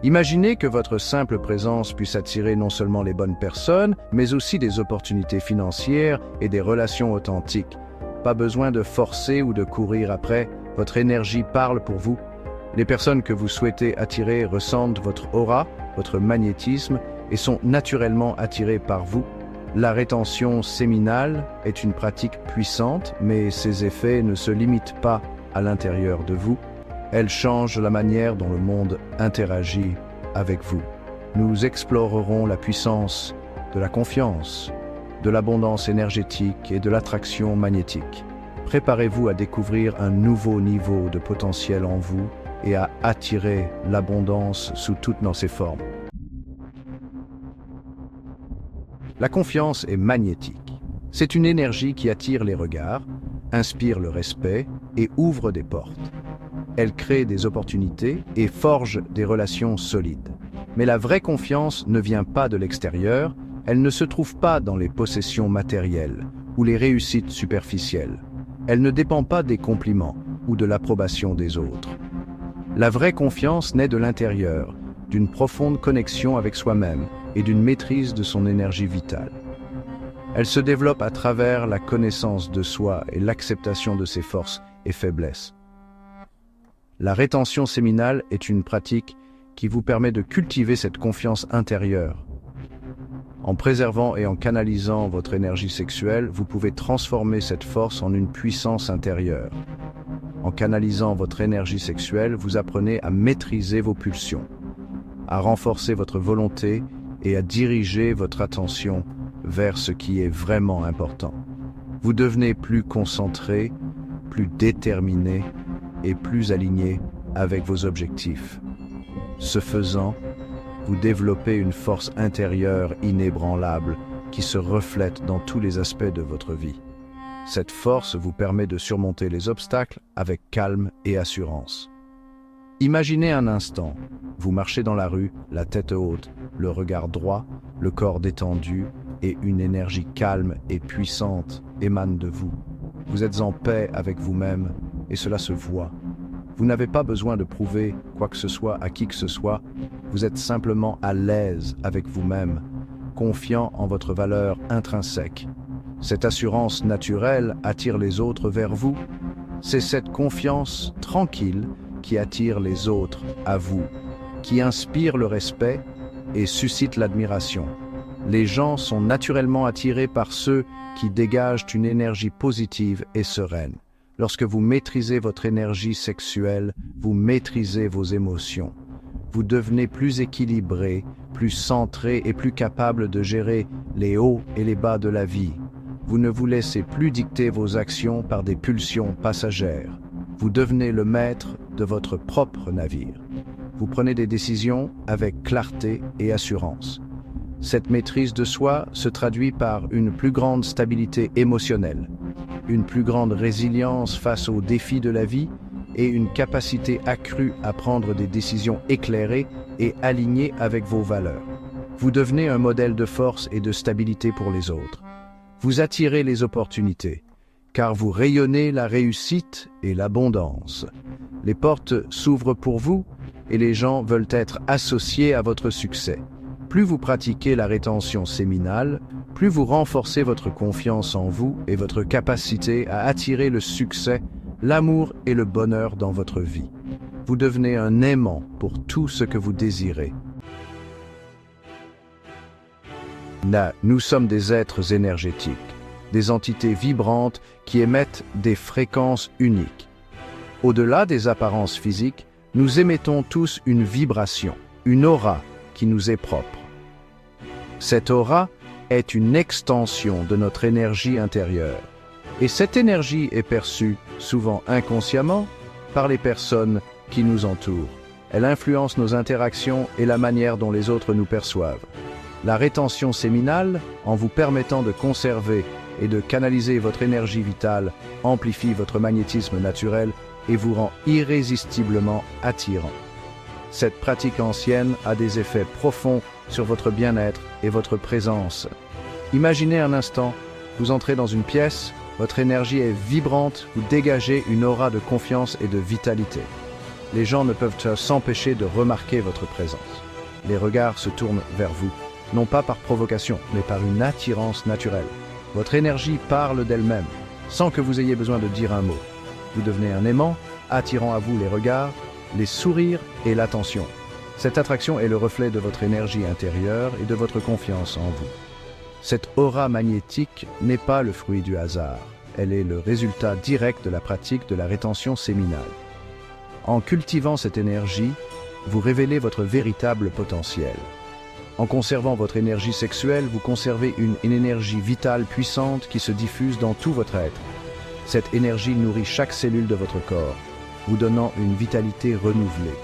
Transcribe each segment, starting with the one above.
Imaginez que votre simple présence puisse attirer non seulement les bonnes personnes, mais aussi des opportunités financières et des relations authentiques. Pas besoin de forcer ou de courir après, votre énergie parle pour vous. Les personnes que vous souhaitez attirer ressentent votre aura, votre magnétisme et sont naturellement attirées par vous. La rétention séminale est une pratique puissante, mais ses effets ne se limitent pas à l'intérieur de vous. Elle change la manière dont le monde interagit avec vous. Nous explorerons la puissance de la confiance, de l'abondance énergétique et de l'attraction magnétique. Préparez-vous à découvrir un nouveau niveau de potentiel en vous et à attirer l'abondance sous toutes ses formes. La confiance est magnétique. C'est une énergie qui attire les regards, inspire le respect et ouvre des portes. Elle crée des opportunités et forge des relations solides. Mais la vraie confiance ne vient pas de l'extérieur, elle ne se trouve pas dans les possessions matérielles ou les réussites superficielles. Elle ne dépend pas des compliments ou de l'approbation des autres. La vraie confiance naît de l'intérieur, d'une profonde connexion avec soi-même et d'une maîtrise de son énergie vitale. Elle se développe à travers la connaissance de soi et l'acceptation de ses forces et faiblesses. La rétention séminale est une pratique qui vous permet de cultiver cette confiance intérieure. En préservant et en canalisant votre énergie sexuelle, vous pouvez transformer cette force en une puissance intérieure. En canalisant votre énergie sexuelle, vous apprenez à maîtriser vos pulsions, à renforcer votre volonté et à diriger votre attention vers ce qui est vraiment important. Vous devenez plus concentré, plus déterminé et plus aligné avec vos objectifs. Ce faisant, vous développez une force intérieure inébranlable qui se reflète dans tous les aspects de votre vie. Cette force vous permet de surmonter les obstacles avec calme et assurance. Imaginez un instant, vous marchez dans la rue, la tête haute, le regard droit, le corps détendu et une énergie calme et puissante émane de vous. Vous êtes en paix avec vous-même et cela se voit. Vous n'avez pas besoin de prouver quoi que ce soit à qui que ce soit, vous êtes simplement à l'aise avec vous-même, confiant en votre valeur intrinsèque. Cette assurance naturelle attire les autres vers vous. C'est cette confiance tranquille qui attire les autres à vous, qui inspire le respect et suscite l'admiration. Les gens sont naturellement attirés par ceux qui dégagent une énergie positive et sereine. Lorsque vous maîtrisez votre énergie sexuelle, vous maîtrisez vos émotions. Vous devenez plus équilibré, plus centré et plus capable de gérer les hauts et les bas de la vie. Vous ne vous laissez plus dicter vos actions par des pulsions passagères. Vous devenez le maître de votre propre navire. Vous prenez des décisions avec clarté et assurance. Cette maîtrise de soi se traduit par une plus grande stabilité émotionnelle, une plus grande résilience face aux défis de la vie et une capacité accrue à prendre des décisions éclairées et alignées avec vos valeurs. Vous devenez un modèle de force et de stabilité pour les autres. Vous attirez les opportunités, car vous rayonnez la réussite et l'abondance. Les portes s'ouvrent pour vous et les gens veulent être associés à votre succès. Plus vous pratiquez la rétention séminale, plus vous renforcez votre confiance en vous et votre capacité à attirer le succès, l'amour et le bonheur dans votre vie. Vous devenez un aimant pour tout ce que vous désirez. Nous sommes des êtres énergétiques, des entités vibrantes qui émettent des fréquences uniques. Au-delà des apparences physiques, nous émettons tous une vibration, une aura qui nous est propre. Cette aura est une extension de notre énergie intérieure. Et cette énergie est perçue, souvent inconsciemment, par les personnes qui nous entourent. Elle influence nos interactions et la manière dont les autres nous perçoivent. La rétention séminale, en vous permettant de conserver et de canaliser votre énergie vitale, amplifie votre magnétisme naturel et vous rend irrésistiblement attirant. Cette pratique ancienne a des effets profonds sur votre bien-être et votre présence. Imaginez un instant, vous entrez dans une pièce, votre énergie est vibrante, vous dégagez une aura de confiance et de vitalité. Les gens ne peuvent s'empêcher de remarquer votre présence. Les regards se tournent vers vous, non pas par provocation, mais par une attirance naturelle. Votre énergie parle d'elle-même, sans que vous ayez besoin de dire un mot. Vous devenez un aimant, attirant à vous les regards, les sourires et l'attention. Cette attraction est le reflet de votre énergie intérieure et de votre confiance en vous. Cette aura magnétique n'est pas le fruit du hasard. Elle est le résultat direct de la pratique de la rétention séminale. En cultivant cette énergie, vous révélez votre véritable potentiel. En conservant votre énergie sexuelle, vous conservez une énergie vitale puissante qui se diffuse dans tout votre être. Cette énergie nourrit chaque cellule de votre corps, vous donnant une vitalité renouvelée.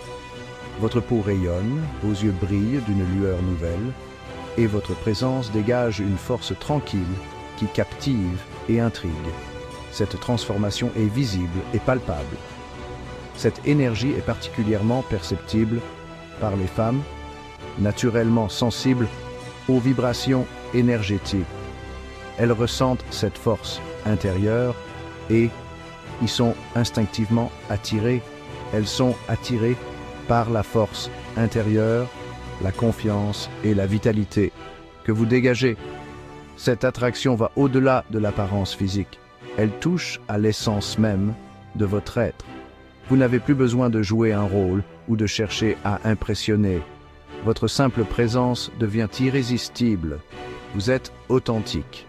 Votre peau rayonne, vos yeux brillent d'une lueur nouvelle, et votre présence dégage une force tranquille qui captive et intrigue. Cette transformation est visible et palpable. Cette énergie est particulièrement perceptible par les femmes, naturellement sensibles aux vibrations énergétiques. Elles ressentent cette force intérieure et y sont instinctivement attirées. Elles sont attirées par la force intérieure, la confiance et la vitalité que vous dégagez. Cette attraction va au-delà de l'apparence physique. Elle touche à l'essence même de votre être. Vous n'avez plus besoin de jouer un rôle ou de chercher à impressionner. Votre simple présence devient irrésistible. Vous êtes authentique.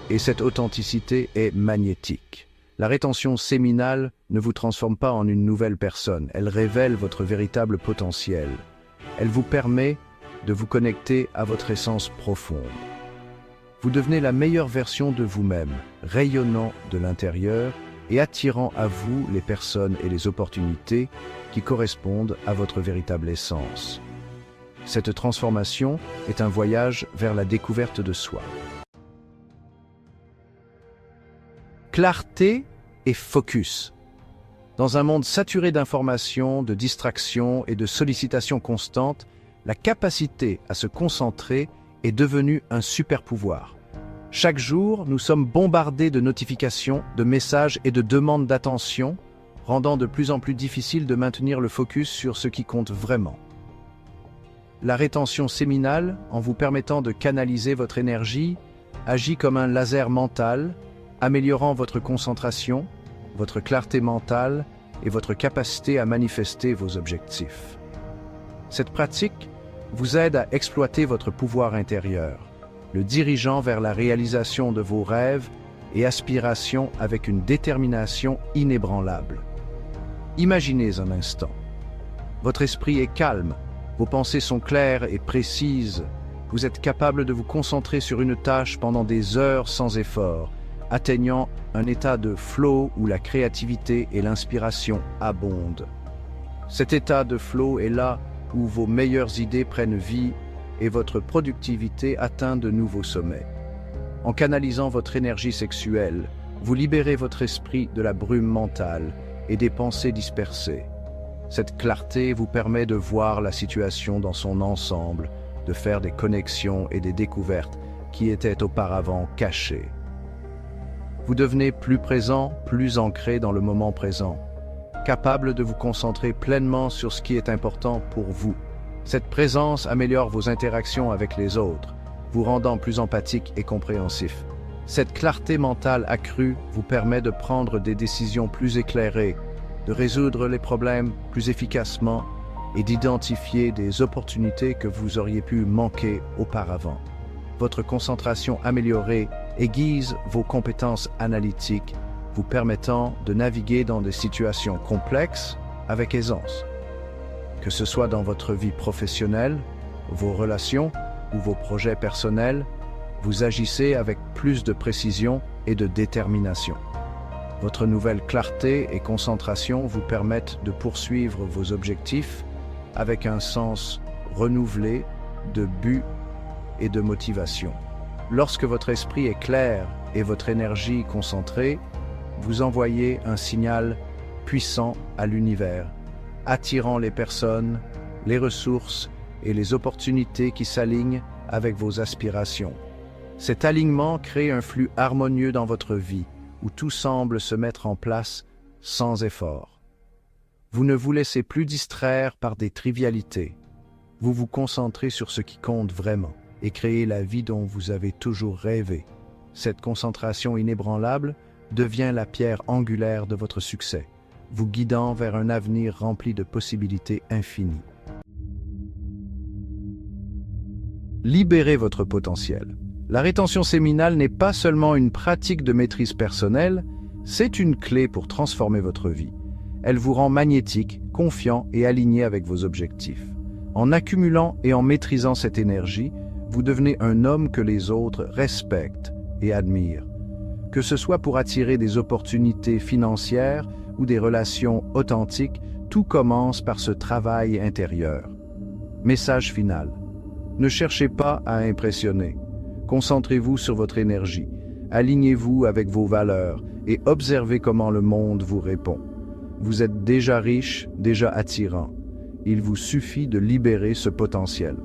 Et cette authenticité est magnétique. La rétention séminale ne vous transforme pas en une nouvelle personne. Elle révèle votre véritable potentiel. Elle vous permet de vous connecter à votre essence profonde. Vous devenez la meilleure version de vous-même, rayonnant de l'intérieur et attirant à vous les personnes et les opportunités qui correspondent à votre véritable essence. Cette transformation est un voyage vers la découverte de soi. Clarté et focus. Dans un monde saturé d'informations, de distractions et de sollicitations constantes, la capacité à se concentrer est devenue un super pouvoir. Chaque jour, nous sommes bombardés de notifications, de messages et de demandes d'attention, rendant de plus en plus difficile de maintenir le focus sur ce qui compte vraiment. La rétention séminale, en vous permettant de canaliser votre énergie, agit comme un laser mental, améliorant votre concentration, votre clarté mentale et votre capacité à manifester vos objectifs. Cette pratique vous aide à exploiter votre pouvoir intérieur, le dirigeant vers la réalisation de vos rêves et aspirations avec une détermination inébranlable. Imaginez un instant. Votre esprit est calme, vos pensées sont claires et précises, vous êtes capable de vous concentrer sur une tâche pendant des heures sans effort, atteignant un état de flow où la créativité et l'inspiration abondent. Cet état de flow est là où vos meilleures idées prennent vie et votre productivité atteint de nouveaux sommets. En canalisant votre énergie sexuelle, vous libérez votre esprit de la brume mentale et des pensées dispersées. Cette clarté vous permet de voir la situation dans son ensemble, de faire des connexions et des découvertes qui étaient auparavant cachées. Vous devenez plus présent, plus ancré dans le moment présent, capable de vous concentrer pleinement sur ce qui est important pour vous. Cette présence améliore vos interactions avec les autres, vous rendant plus empathique et compréhensif. Cette clarté mentale accrue vous permet de prendre des décisions plus éclairées, de résoudre les problèmes plus efficacement et d'identifier des opportunités que vous auriez pu manquer auparavant. Votre concentration améliorée aiguise vos compétences analytiques, vous permettant de naviguer dans des situations complexes avec aisance. Que ce soit dans votre vie professionnelle, vos relations ou vos projets personnels, vous agissez avec plus de précision et de détermination. Votre nouvelle clarté et concentration vous permettent de poursuivre vos objectifs avec un sens renouvelé de but et de motivation. Lorsque votre esprit est clair et votre énergie concentrée, vous envoyez un signal puissant à l'univers, attirant les personnes, les ressources et les opportunités qui s'alignent avec vos aspirations. Cet alignement crée un flux harmonieux dans votre vie, où tout semble se mettre en place sans effort. Vous ne vous laissez plus distraire par des trivialités. Vous vous concentrez sur ce qui compte vraiment et créez la vie dont vous avez toujours rêvé. Cette concentration inébranlable devient la pierre angulaire de votre succès, vous guidant vers un avenir rempli de possibilités infinies. Libérez votre potentiel. La rétention séminale n'est pas seulement une pratique de maîtrise personnelle, c'est une clé pour transformer votre vie. Elle vous rend magnétique, confiant et aligné avec vos objectifs. En accumulant et en maîtrisant cette énergie, vous devenez un homme que les autres respectent et admirent. Que ce soit pour attirer des opportunités financières ou des relations authentiques, tout commence par ce travail intérieur. Message final. Ne cherchez pas à impressionner. Concentrez-vous sur votre énergie. Alignez-vous avec vos valeurs et observez comment le monde vous répond. Vous êtes déjà riche, déjà attirant. Il vous suffit de libérer ce potentiel.